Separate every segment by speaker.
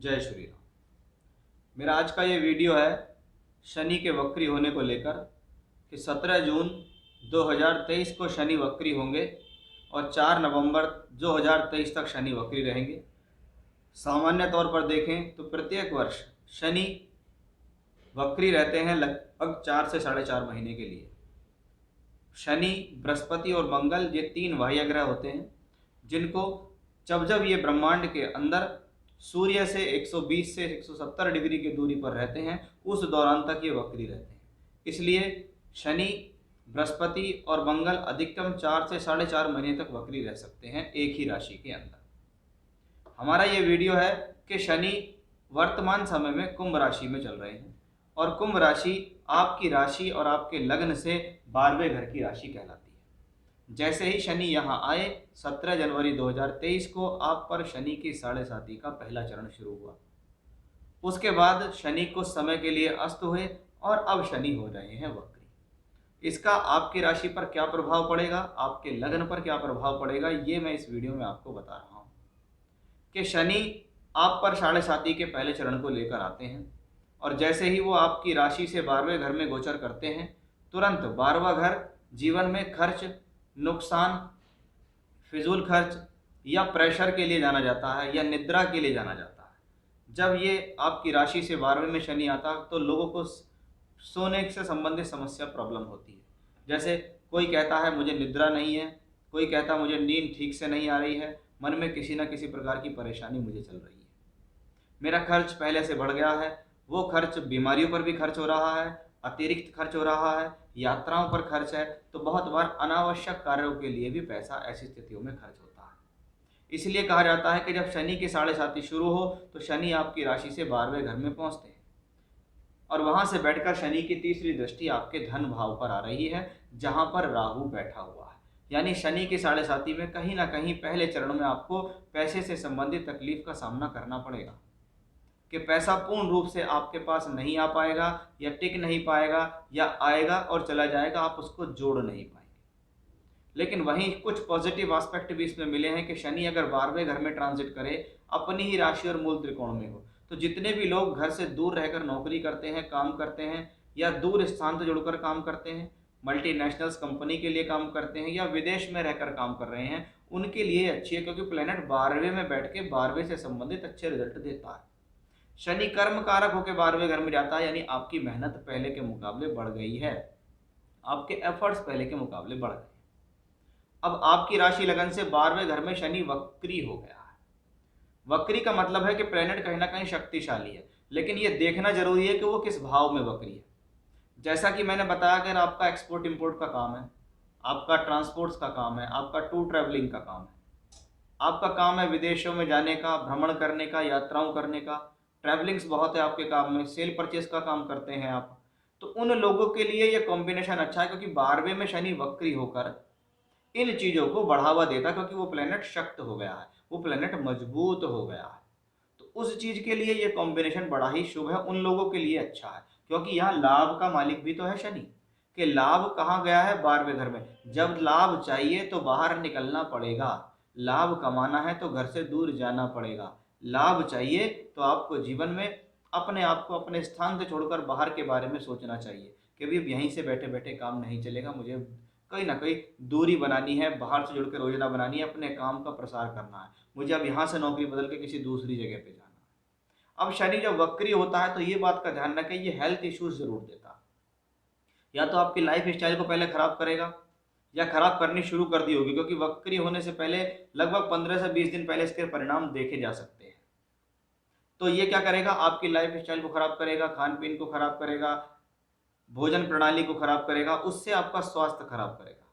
Speaker 1: जय श्री राम। मेरा आज का ये वीडियो है शनि के वक्री होने को लेकर कि 17 जून 2023 को शनि वक्री होंगे और 4 नवंबर 2023 तक शनि वक्री रहेंगे। सामान्य तौर पर देखें तो प्रत्येक वर्ष शनि वक्री रहते हैं लगभग 4 से 4.5 महीने के लिए। शनि, बृहस्पति और मंगल ये 3 बाह्य ग्रह होते हैं जिनको जब जब ये ब्रह्मांड के अंदर सूर्य से 120 से 170 डिग्री की दूरी पर रहते हैं उस दौरान तक ये वक्री रहते हैं। इसलिए शनि, बृहस्पति और मंगल अधिकतम 4 से 4.5 महीने तक वक्री रह सकते हैं एक ही राशि के अंदर। हमारा ये वीडियो है कि शनि वर्तमान समय में कुंभ राशि में चल रहे हैं और कुंभ राशि आपकी राशि और आपके लग्न से 12वें घर की राशि कहलाती है। जैसे ही शनि यहाँ आए 17 जनवरी 2023 को आप पर शनि की 7.5 का पहला चरण शुरू हुआ। उसके बाद शनि कुछ समय के लिए अस्त हुए और अब शनि हो रहे हैं वक्री। इसका आपकी राशि पर क्या प्रभाव पड़ेगा, आपके लग्न पर क्या प्रभाव पड़ेगा, ये मैं इस वीडियो में आपको बता रहा हूँ कि शनि आप पर 7.5 के पहले चरण को लेकर आते हैं और जैसे ही वो आपकी राशि से 12वें घर में गोचर करते हैं तुरंत 12वां घर जीवन में खर्च, नुकसान, फिजूल खर्च या प्रेशर के लिए जाना जाता है या निद्रा के लिए जाना जाता है। जब ये आपकी राशि से 12वें में शनि आता तो लोगों को सोने से संबंधित समस्या प्रॉब्लम होती है। जैसे कोई कहता है मुझे निद्रा नहीं है, कोई कहता है मुझे नींद ठीक से नहीं आ रही है, मन में किसी न किसी प्रकार की परेशानी मुझे चल रही है, मेरा खर्च पहले से बढ़ गया है, वो खर्च बीमारियों पर भी खर्च हो रहा है, अतिरिक्त खर्च हो रहा है, यात्राओं पर खर्च है। तो बहुत बार अनावश्यक कार्यों के लिए भी पैसा ऐसी स्थितियों में खर्च होता है। इसलिए कहा जाता है कि जब शनि की 7.5 शुरू हो तो शनि आपकी राशि से 12वें घर में पहुंचते हैं और वहां से बैठकर शनि की तीसरी दृष्टि आपके धन भाव पर आ रही है जहां पर राहु बैठा हुआ है। यानी शनि की 7.5 में कहीं ना कहीं पहले चरण में आपको पैसे से संबंधित तकलीफ का सामना करना पड़ेगा कि पैसा पूर्ण रूप से आपके पास नहीं आ पाएगा या टिक नहीं पाएगा या आएगा और चला जाएगा, आप उसको जोड़ नहीं पाएंगे। लेकिन वहीं कुछ पॉजिटिव एस्पेक्ट भी इसमें मिले हैं कि शनि अगर 12वें घर में ट्रांजिट करे अपनी ही राशि और मूल त्रिकोण में हो तो जितने भी लोग घर से दूर रहकर नौकरी करते हैं, काम करते हैं या दूर स्थान से जुड़कर काम करते हैं, मल्टीनेशनल्स कंपनी के लिए काम करते हैं या विदेश में रहकर काम कर रहे हैं, उनके लिए अच्छी है क्योंकि प्लेनेट 12वें में बैठ के 12वें से संबंधित अच्छे रिजल्ट देता है। शनि कर्म कारक होकर 12वें घर में जाता है यानी आपकी मेहनत पहले के मुकाबले बढ़ गई है, आपके एफर्ट्स पहले के मुकाबले बढ़ गए। अब आपकी राशि लगन से 12वें घर में शनि वक्री हो गया है। वक्री का मतलब है कि प्लेनेट कहीं ना कहीं शक्तिशाली है, लेकिन यह देखना जरूरी है कि वो किस भाव में वक्री है। जैसा कि मैंने बताया, अगर आपका एक्सपोर्ट इंपोर्ट का काम है, आपका ट्रांसपोर्ट्स का काम है, आपका टूर ट्रैवलिंग का काम है, आपका काम है विदेशों में जाने का, भ्रमण करने का, यात्राओं करने का, ट्रैवलिंग्स बहुत है आपके काम में, सेल परचेज का काम करते हैं आप, तो उन लोगों के लिए ये कॉम्बिनेशन अच्छा है क्योंकि 12वें में शनि वक्री होकर इन चीज़ों को बढ़ावा देता क्योंकि वो प्लेनेट शक्त हो गया है, वो प्लेनेट मजबूत हो गया है। तो उस चीज़ के लिए ये कॉम्बिनेशन बड़ा ही शुभ है, उन लोगों के लिए अच्छा है क्योंकि यहाँ लाभ का मालिक भी तो है शनि। कि लाभ कहाँ गया है? 12वें घर में। जब लाभ चाहिए तो बाहर निकलना पड़ेगा, लाभ कमाना है तो घर से दूर जाना पड़ेगा। लाभ चाहिए तो आपको जीवन में अपने आप को अपने स्थान से छोड़कर बाहर के बारे में सोचना चाहिए कि अभी अब यहीं से बैठे बैठे काम नहीं चलेगा, मुझे कहीं ना कहीं दूरी बनानी है, बाहर से जुड़कर योजना बनानी है, अपने काम का प्रसार करना है, मुझे अब यहाँ से नौकरी बदल के किसी दूसरी जगह पे जाना है। अब शनि जब वक्री होता है तो ये बात का ध्यान रखें, ये हेल्थ इश्यूज जरूर देता है। या तो आपकी लाइफ स्टाइल को पहले खराब करेगा या खराब करनी शुरू कर दी होगी क्योंकि वक्री होने से पहले लगभग 15 से 20 दिन पहले इसके परिणाम देखे जा सकते हैं। तो ये क्या करेगा? आपकी लाइफ स्टाइल को खराब करेगा, खान पीन को खराब करेगा, भोजन प्रणाली को खराब करेगा, उससे आपका स्वास्थ्य खराब करेगा।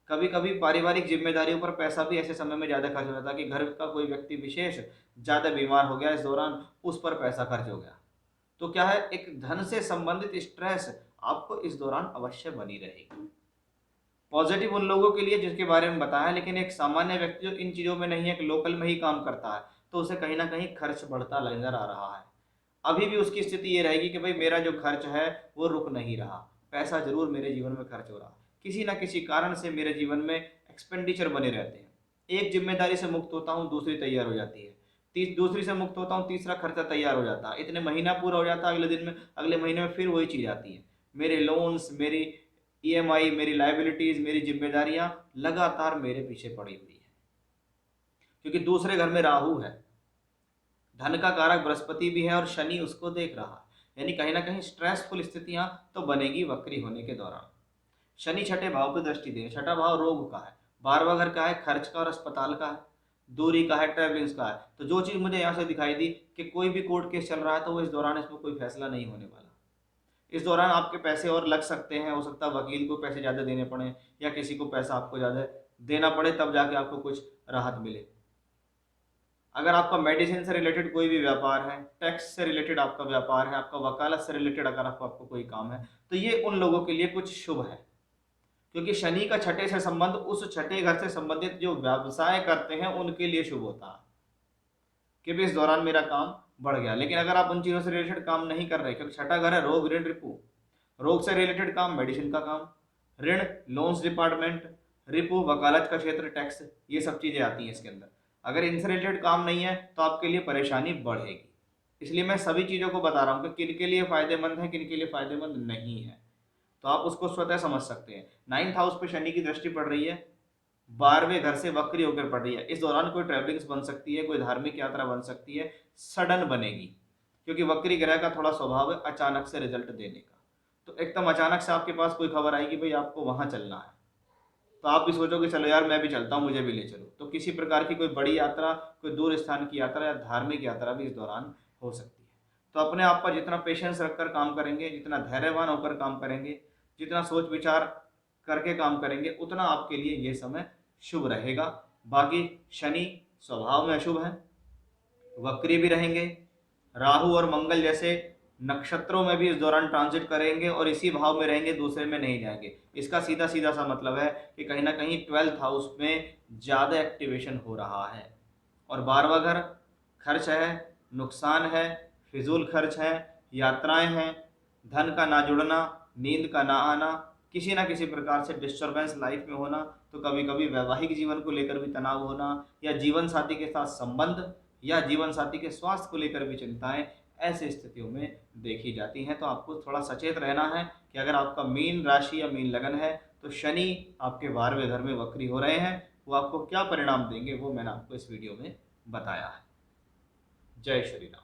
Speaker 1: कभी कभी पारिवारिक जिम्मेदारियों पर पैसा भी ऐसे समय में ज़्यादा खर्च हो जाता है कि घर का कोई व्यक्ति विशेष ज़्यादा बीमार हो गया, इस दौरान उस पर पैसा खर्च हो गया। तो क्या है, एक धन से संबंधित स्ट्रेस आपको इस दौरान अवश्य बनी रहेगी। पॉजिटिव उन लोगों के लिए जिसके बारे में बताया, लेकिन एक सामान्य व्यक्ति जो इन चीज़ों में नहीं है, कि लोकल में ही काम करता है, तो उसे कहीं ना कहीं खर्च बढ़ता नजर आ रहा है। अभी भी उसकी स्थिति ये रहेगी कि भाई मेरा जो खर्च है वो रुक नहीं रहा, पैसा जरूर मेरे जीवन में खर्च हो रहा, किसी ना किसी कारण से मेरे जीवन में एक्सपेंडिचर बने रहते हैं। एक जिम्मेदारी से मुक्त होता हूँ, दूसरी तैयार हो जाती है। दूसरी से मुक्त होता हूँ, तीसरा खर्चा तैयार हो जाता है, इतने महीना पूरा हो जाता है, अगले दिन में अगले महीने में फिर वही चीज़ आती है। मेरे लोन्स, मेरी ईएमआई, मेरी लाइबिलिटीज़, मेरी जिम्मेदारियां लगातार मेरे पीछे पड़ी हुई है, क्योंकि दूसरे घर में राहु है, धन का कारक बृहस्पति भी है और शनि उसको देख रहा है, यानी कहीं ना कहीं स्ट्रेसफुल स्थितियां तो बनेगी वक्री होने के दौरान। शनि छठे भाव पर दृष्टि दे, छठा भाव रोग का है, 12वां घर का है खर्च का और अस्पताल का है, दूरी का है, ट्रेवलिंग्स का है। तो जो चीज़ मुझे यहाँ से दिखाई दी कि कोई भी कोर्ट केस चल रहा है तो वो इस दौरान इसमें कोई फैसला नहीं होने वाला। इस दौरान आपके पैसे और लग सकते हैं, हो सकता है वकील को पैसे ज़्यादा देने पड़े या किसी को पैसा आपको ज़्यादा देना पड़े, तब जाके आपको कुछ राहत मिले। अगर आपका मेडिसिन से रिलेटेड कोई भी व्यापार है, टैक्स से रिलेटेड आपका व्यापार है, आपका वकालत से रिलेटेड अगर आपको कोई काम है, तो ये उन लोगों के लिए कुछ शुभ है, क्योंकि शनि का छठे से संबंध उस छठे घर से संबंधित जो व्यवसाय करते हैं उनके लिए शुभ होता है कि भी इस दौरान मेरा काम बढ़ गया। लेकिन अगर आप उन चीज़ों से रिलेटेड काम नहीं कर रहे, क्योंकि छठा घर है रोग ऋण रिपू, रोग से रिलेटेड काम, मेडिसिन का काम, ऋण, लोन्स डिपार्टमेंट, रिपू, वकालत का क्षेत्र, टैक्स, ये सब चीज़ें आती हैं इसके अंदर। अगर इनसे रिलेटेड काम नहीं है तो आपके लिए परेशानी बढ़ेगी। इसलिए मैं सभी चीज़ों को बता रहा हूँ कि किन के लिए फ़ायदेमंद है, किन के लिए फ़ायदेमंद नहीं है, तो आप उसको स्वतः समझ सकते हैं। 9th हाउस पे शनि की दृष्टि पड़ रही है, 12वें घर से वक्री होकर पड़ रही है। इस दौरान कोई ट्रैवलिंग्स बन सकती है, कोई धार्मिक यात्रा बन सकती है, सडन बनेगी, क्योंकि वक्री ग्रह का थोड़ा स्वभाव है अचानक से रिजल्ट देने का। तो एकदम अचानक से आपके पास कोई खबर आएगी भाई आपको वहाँ चलना है, तो आप भी सोचोगे चलो यार मैं भी चलता हूँ, मुझे भी ले चलो। तो किसी प्रकार की कोई बड़ी यात्रा, कोई दूर स्थान की यात्रा या धार्मिक यात्रा भी इस दौरान हो सकती है। तो अपने आप पर जितना पेशेंस रखकर काम करेंगे, जितना धैर्यवान होकर काम करेंगे, जितना सोच विचार करके काम करेंगे, उतना आपके लिए ये समय शुभ रहेगा। बाकी शनि स्वभाव में अशुभ है, वक्री भी रहेंगे, राहु और मंगल जैसे नक्षत्रों में भी इस दौरान ट्रांजिट करेंगे और इसी भाव में रहेंगे, दूसरे में नहीं जाएंगे। इसका सीधा सीधा सा मतलब है कि कहीं ना कहीं 12th हाउस में ज़्यादा एक्टिवेशन हो रहा है। और 12वां घर खर्च है, नुकसान है, फिजूल खर्च है, यात्राएं हैं, धन का ना जुड़ना, नींद का ना आना, किसी ना किसी प्रकार से डिस्टर्बेंस लाइफ में होना, तो कभी कभी वैवाहिक जीवन को लेकर भी तनाव होना, या जीवन साथी के साथ संबंध या जीवन साथी के स्वास्थ्य को लेकर भी चिंताएं ऐसी स्थितियों में देखी जाती हैं। तो आपको थोड़ा सचेत रहना है कि अगर आपका मीन राशि या मीन लगन है तो शनि आपके 12वें घर में वक्री हो रहे हैं, वो आपको क्या परिणाम देंगे वो मैंने आपको इस वीडियो में बताया है। जय श्री राम।